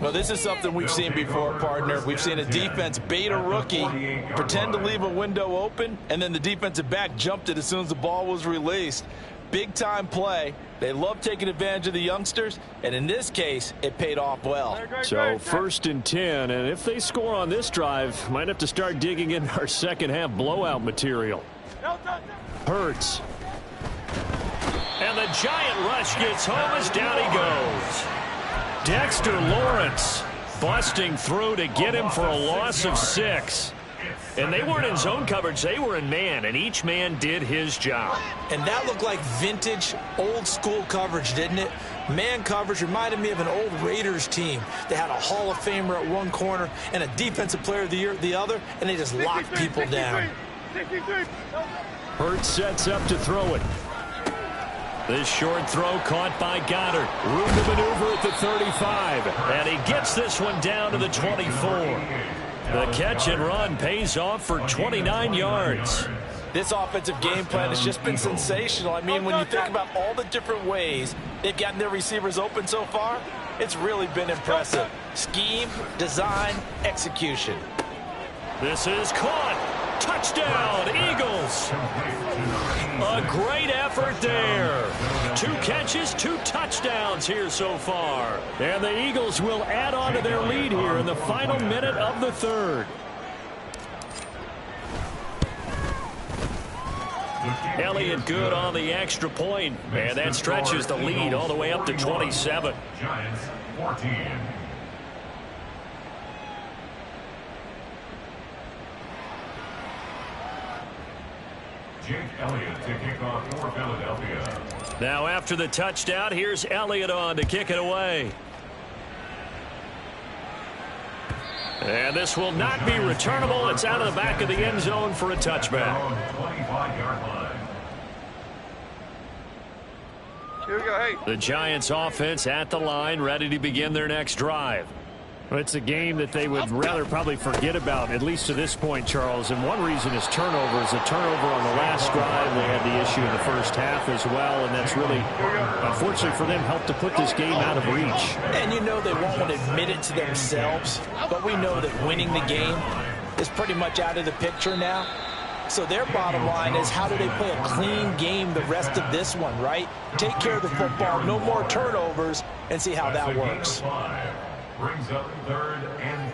Well, this is something we've seen before, partner. We've seen a defense bait a rookie, pretend to leave a window open, and then the defensive back jumped it as soon as the ball was released. Big-time play. They love taking advantage of the youngsters, and in this case, it paid off well. So 1st and 10, and if they score on this drive, might have to start digging in our second-half blowout material. Hurts. And the giant rush gets home as down he goes. Dexter Lawrence busting through to get him for a loss of 6. And they weren't in zone coverage, they were in man, and each man did his job. And that looked like vintage, old-school coverage, didn't it? Man coverage reminded me of an old Raiders team. They had a Hall of Famer at one corner and a Defensive Player of the Year at the other, and they just locked people down. Hurts sets up to throw it. This short throw caught by Goddard. Room to maneuver at the 35. And he gets this one down to the 24. The catch and run pays off for 29 yards. This offensive game plan has just been sensational. I mean, when you think about all the different ways they've gotten their receivers open so far, it's really been impressive. Scheme, design, execution. This is caught. Touchdown, Eagles. A great effort there. 2 catches, 2 touchdowns here so far. And the Eagles will add on to their lead here in the final minute of the 3rd. Elliott good on the extra point, and that stretches the lead all the way up to 27. Giants 14. Jake Elliott to kick off for Philadelphia. Now after the touchdown, here's Elliott on to kick it away. And this will not be returnable. It's out of the back of the end zone for a touchback. 25-yard line. Here we go, hey. The Giants offense at the line, ready to begin their next drive. It's a game that they would rather probably forget about, at least to this point, Charles. And one reason is turnovers. A turnover on the last drive. They had the issue in the first half as well, and that's really, unfortunately for them, helped to put this game out of reach. And you know they won't admit it to themselves, but we know that winning the game is pretty much out of the picture now. So their bottom line is, how do they play a clean game the rest of this one, right? Take care of the football, no more turnovers, and see how that works. Brings up 3rd and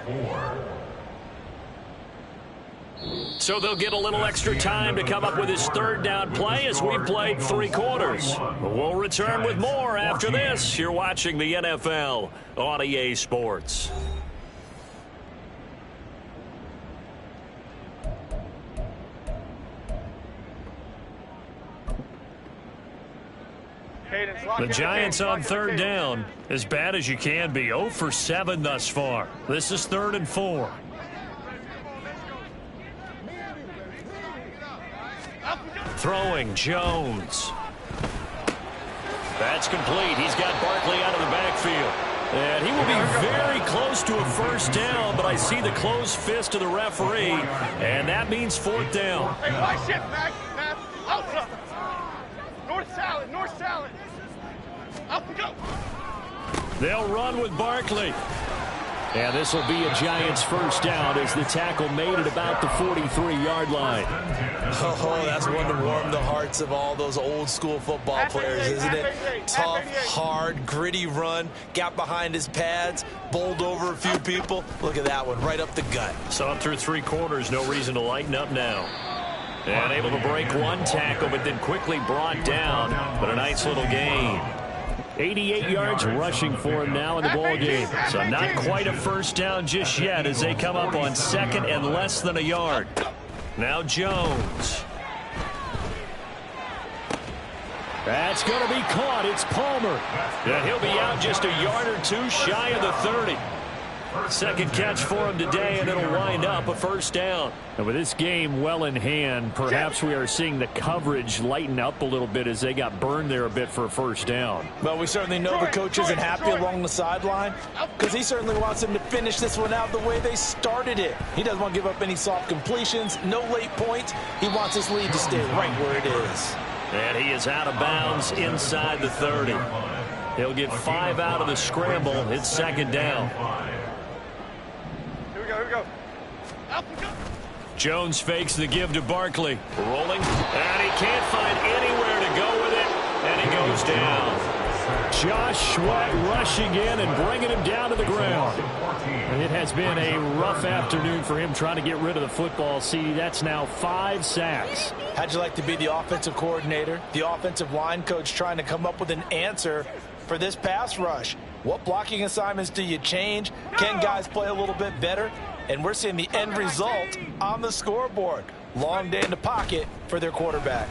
4. So they'll get a little extra time to come up with his 3rd down play as we've played 3 quarters. We'll return with more after this. You're watching the NFL on EA Sports. The Giants on 3rd down, as bad as you can be. 0 for 7 thus far. This is 3rd and 4. Throwing, Jones. That's complete. He's got Barkley out of the backfield. And he will be very close to a 1st down, but I see the closed fist of the referee, and that means 4th down. Hey, watch it, Mac. Out. North salad, north salad. Up and go. They'll run with Barkley. And this will be a Giants 1st down as the tackle made at about the 43-yard line. Oh, that's one to warm the hearts of all those old-school football players, isn't it? Tough, hard, gritty run, got behind his pads, bowled over a few people. Look at that one, right up the gut. Saw it through 3 quarters, no reason to lighten up now. And able to break 1 tackle, but then quickly brought down. But a nice little gain. 88 yards rushing for him now in the ball game. So not quite a 1st down just yet as they come up on 2nd and less than a yard. Now Jones. That's going to be caught. It's Palmer. Yeah, he'll be out just a yard or 2 shy of the 30. 2nd catch for him today, and it'll wind up a 1st down. And with this game well in hand, perhaps we are seeing the coverage lighten up a little bit as they got burned there a bit for a 1st down. Well, we certainly know the coach isn't happy along the sideline because he certainly wants them to finish this one out the way they started it. He doesn't want to give up any soft completions, no late points. He wants his lead to stay right where it is. And he is out of bounds inside the 30. He'll get 5 out of the scramble. It's second down. Here we go. Jones fakes the give to Barkley. Rolling, and he can't find anywhere to go with it, and he goes down. Josh Sweat rushing in and bringing him down to the ground. And it has been a rough afternoon for him trying to get rid of the football. See, that's now 5 sacks. How'd you like to be the offensive coordinator, the offensive line coach, trying to come up with an answer for this pass rush? What blocking assignments do you change? Can guys play a little bit better? And we're seeing the end result on the scoreboard. Long day in the pocket for their quarterback.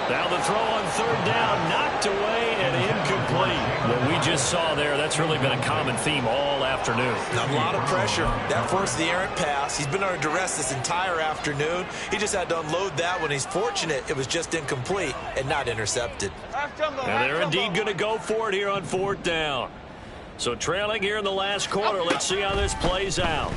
Now the throw on third down, knocked away and incomplete. What we just saw there, that's really been a common theme all afternoon. A lot of pressure. That forced the errant pass. He's been under duress this entire afternoon. He just had to unload that one. He's fortunate it was just incomplete and not intercepted. And they're indeed going to go for it here on fourth down. So trailing here in the last quarter. Let's see how this plays out.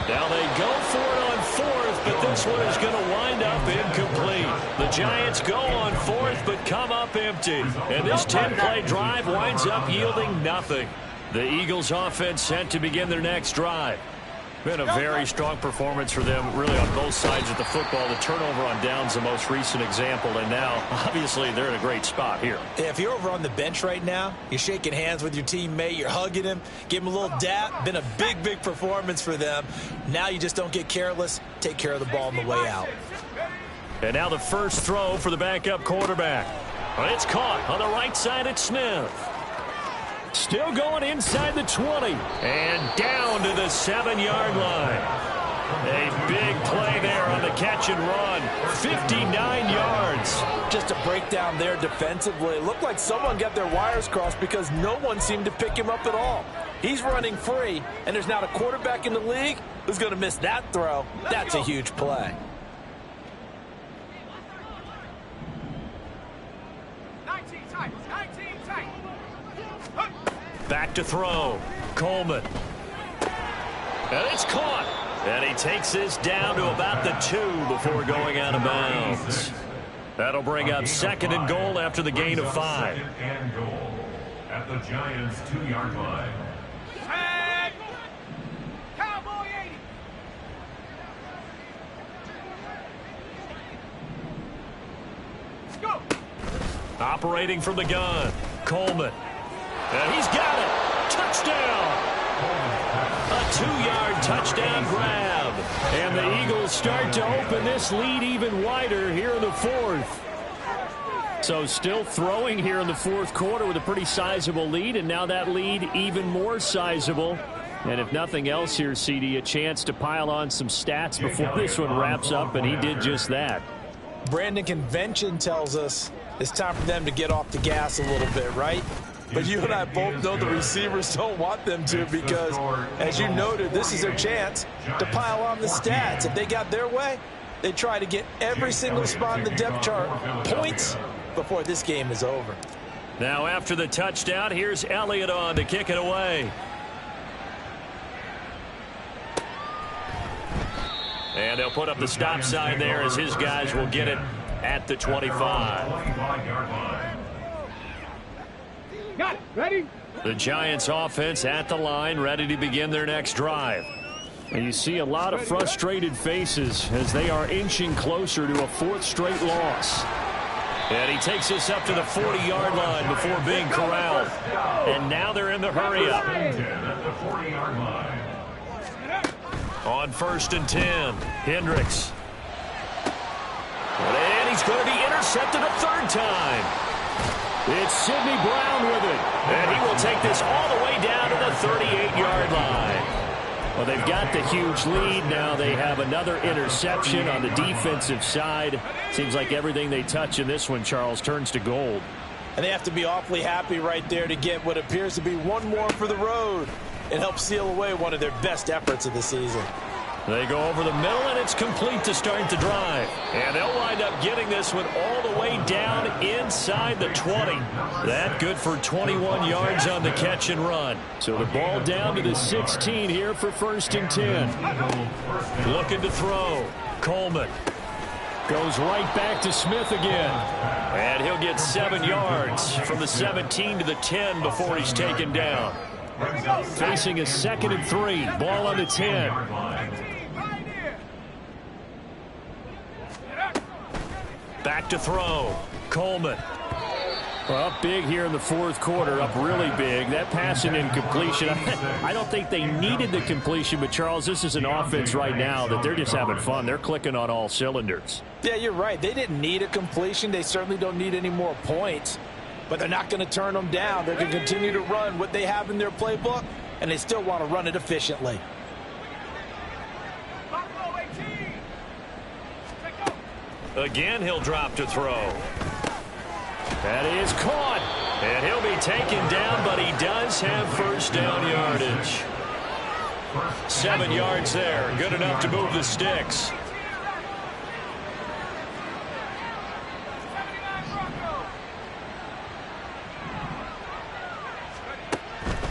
Now they go for it on fourth, but this one is going to wind up incomplete. The Giants go on fourth, but come up empty. And this 10-play drive winds up yielding nothing. The Eagles offense set to begin their next drive. Been a very strong performance for them, really, on both sides of the football. The turnover on downs, the most recent example, and now, obviously, they're in a great spot here. Yeah, if you're over on the bench right now, you're shaking hands with your teammate, you're hugging him, give him a little dap. Been a big, big performance for them. Now you just don't get careless. Take care of the ball on the way out. And now the first throw for the backup quarterback. Well, it's caught on the right side at Smith. Still going inside the 20. And down to the 7-yard line. A big play there on the catch and run. 59 yards. Just a breakdown there defensively. It looked like someone got their wires crossed because no one seemed to pick him up at all. He's running free, and there's not a quarterback in the league who's going to miss that throw. That's a huge play. Back to throw. Coleman. And it's caught. And he takes this down to about the 2 before going out of bounds. That'll bring up second and goal after the gain of 5. Second and goal at the Giants' 2-yard line. Cowboy 80. Let's go. Operating from the gun. Coleman. And he's got it. Touchdown. A 2-yard touchdown grab. And the Eagles start to open this lead even wider here in the fourth. So still throwing here in the fourth quarter with a pretty sizable lead. And now that lead even more sizable. And if nothing else here, CD, a chance to pile on some stats before this one wraps up. And he did just that. Brandon, convention tells us it's time for them to get off the gas a little bit, right? But you and I both know the receivers don't want them to because, as you noted, this is their chance to pile on the stats. If they got their way, they try to get every single spot in the depth chart points before this game is over. Now after the touchdown, here's Elliott on to kick it away. And they'll put up the stop sign there as his guys will get it at the 25. Got it. Ready? The Giants offense at the line, ready to begin their next drive. And you see a lot of frustrated faces as they are inching closer to a 4th straight loss. And he takes us up to the 40-yard line before being corralled. And now they're in the hurry-up. On 1st and 10, Hendricks. And he's going to be intercepted a 3rd time. It's Sidney Brown with it. And he will take this all the way down to the 38-yard line. Well, they've got the huge lead. Now they have another interception on the defensive side. Seems like everything they touch in this one, Charles, turns to gold. And they have to be awfully happy right there to get what appears to be one more for the road. It helps seal away one of their best efforts of the season. They go over the middle, and it's complete to start the drive. And they'll wind up getting this one all the way down inside the 20. That good for 21 yards on the catch and run. So the ball down to the 16 here for 1st and 10. Looking to throw. Coleman. Goes right back to Smith again. And he'll get 7 yards from the 17 to the 10 before he's taken down. Facing a 2nd and 3. Ball on the 10. Back to throw. Coleman. Well, up big here in the 4th quarter, up really big. That pass and incompletion, I don't think they needed the completion, but, Charles, this is an offense right now that they're just having fun. They're clicking on all cylinders. Yeah, you're right. They didn't need a completion. They certainly don't need any more points, but they're not going to turn them down. They're going to continue to run what they have in their playbook, and they still want to run it efficiently. Again, he'll drop to throw. That is caught. And he'll be taken down, but he does have first down yardage. 7 yards there. Good enough to move the sticks.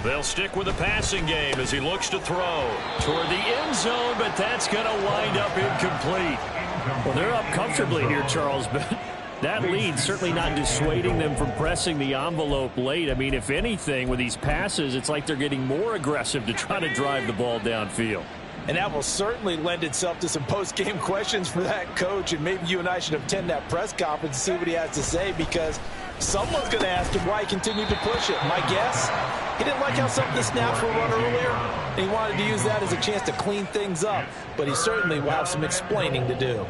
They'll stick with the passing game as he looks to throw toward the end zone, but that's going to wind up incomplete. Well, they're up comfortably here, Charles, but that lead certainly not dissuading them from pressing the envelope late. I mean, if anything, with these passes, it's like they're getting more aggressive to try to drive the ball downfield. And that will certainly lend itself to some post-game questions for that coach, and maybe you and I should attend that press conference and see what he has to say, because someone's going to ask him why he continued to push it. My guess, he didn't like how some of the snaps were run earlier, and he wanted to use that as a chance to clean things up, but he certainly will have some explaining to do.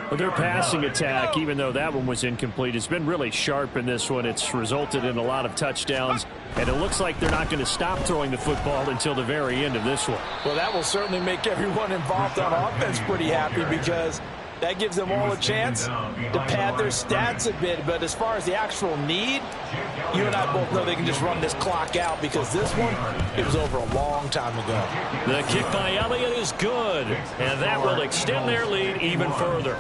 Well, their passing attack, even though that one was incomplete, has been really sharp in this one. It's resulted in a lot of touchdowns, and it looks like they're not going to stop throwing the football until the very end of this one. Well, that will certainly make everyone involved on offense pretty happy, because that gives them all a chance to pad their stats a bit. But as far as the actual need, you and I both know they can just run this clock out, because this one, it was over a long time ago. The kick by Elliott is good, and that will extend their lead even further.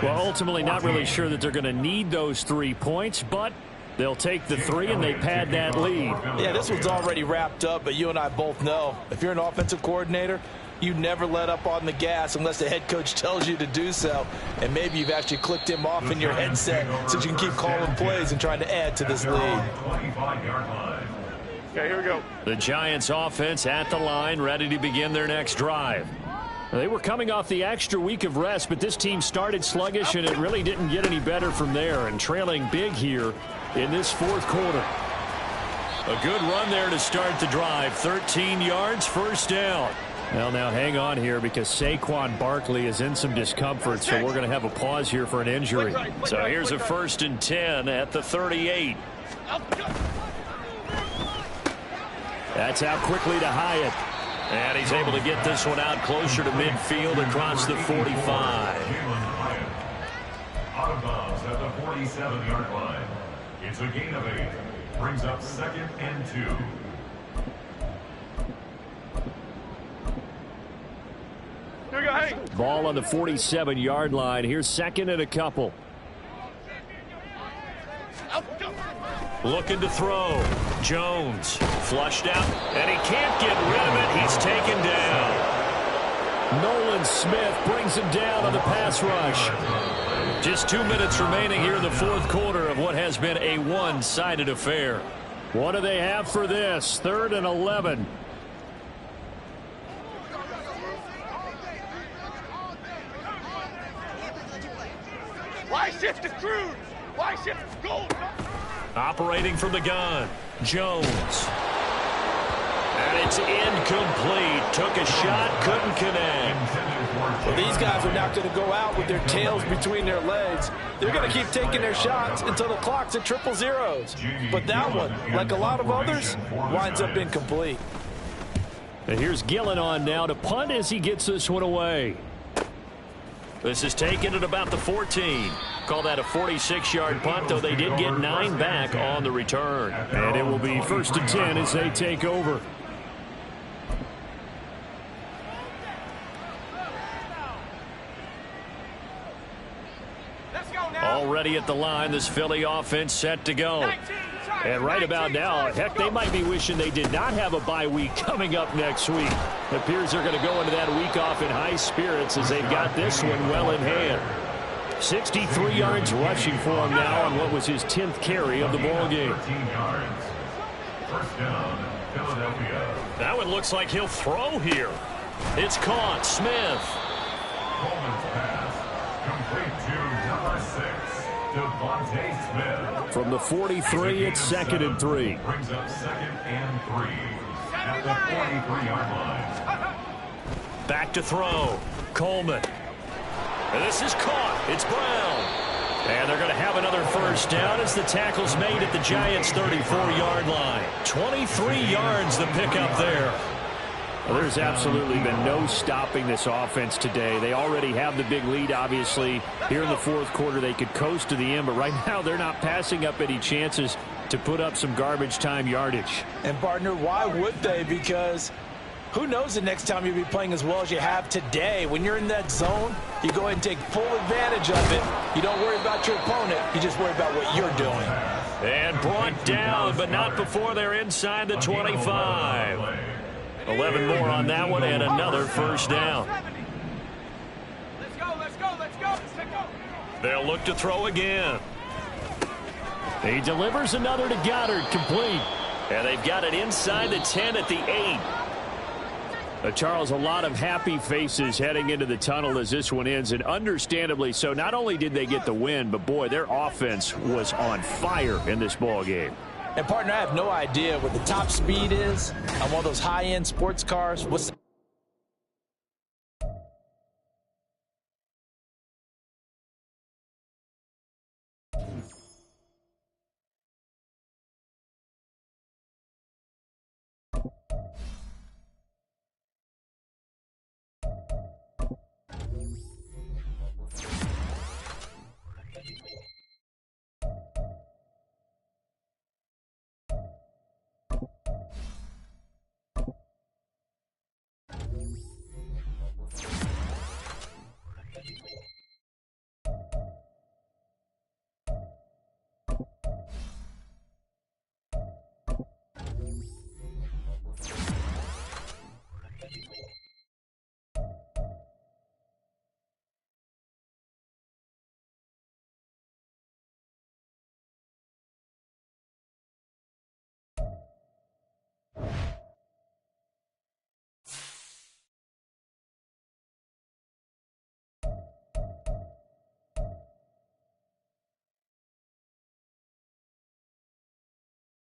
Well, ultimately not really sure that they're going to need those 3 points, but they'll take the 3 and they pad that lead. Yeah, this one's already wrapped up, but you and I both know if you're an offensive coordinator, you never let up on the gas unless the head coach tells you to do so. And maybe you've actually clicked him off in your headset so you can keep calling plays and trying to add to this lead. Okay, here we go. The Giants offense at the line, ready to begin their next drive. They were coming off the extra week of rest, but this team started sluggish, and it really didn't get any better from there, and trailing big here in this 4th quarter. A good run there to start the drive. 13 yards, first down. Well, now hang on here, because Saquon Barkley is in some discomfort, so we're going to have a pause here for an injury. So here's a 1st and 10 at the 38. That's out quickly to Hyatt. And he's able to get this one out closer to midfield across the 45. Out of bounds at the 47-yard line. It's a gain of 8. Brings up 2nd and 2. Here we go, hey. Ball on the 47-yard line. Here's 2nd and a couple. Looking to throw. Jones flushed out, and he can't get rid of it. He's taken down. Nolan Smith brings him down on the pass rush. Just 2 minutes remaining here in the 4th quarter of what has been a one-sided affair. What do they have for this? 3rd and 11. Why shift the cruise? Why shift the gold? Operating from the gun, Jones. And it's incomplete. Took a shot, couldn't connect. Well, these guys are not going to go out with their tails between their legs. They're going to keep taking their shots until the clock's at 000. But that one, like a lot of others, winds up incomplete. And here's Gillen on now to punt as he gets this one away. This is taken at about the 14. Call that a 46-yard punt, though they did get 9 back on the return. And it will be 1st and 10 as they take over. Already at the line, this Philly offense set to go. And right about now, heck, they might be wishing they did not have a bye week coming up next week. It appears they're going to go into that week off in high spirits as they've got this one well in hand. 63 yards rushing for him now on what was his 10th carry of the ball game. 13 yards. First down, Philadelphia. Now it looks like he'll throw here. It's caught. Smith. Coleman's pass. Complete to number 6, Devontae Smith. From the 43, it's 2nd and 3. Brings up 2nd and 3 at the 43-yard line. Back to throw. Coleman. And this is caught. It's Brown. And they're going to have another first down as the tackle's made at the Giants' 34-yard line. 23 yards the pickup there. Well, there's absolutely been no stopping this offense today. They already have the big lead, obviously. Here in the fourth quarter, they could coast to the end, but right now they're not passing up any chances to put up some garbage time yardage. And, partner, why would they? Because who knows the next time you'll be playing as well as you have today. When you're in that zone, you go ahead and take full advantage of it. You don't worry about your opponent. You just worry about what you're doing. And brought down, but not before they're inside the 25. 11 more on that one and another first down. Let's go, let's go, let's go, let's go. They'll look to throw again. He delivers another to Goddard, complete. And they've got it inside the 10 at the 8. Charles, a lot of happy faces heading into the tunnel as this one ends, and understandably so. Not only did they get the win, but boy, their offense was on fire in this ball game. And, partner, I have no idea what the top speed is on one of those high-end sports cars. What's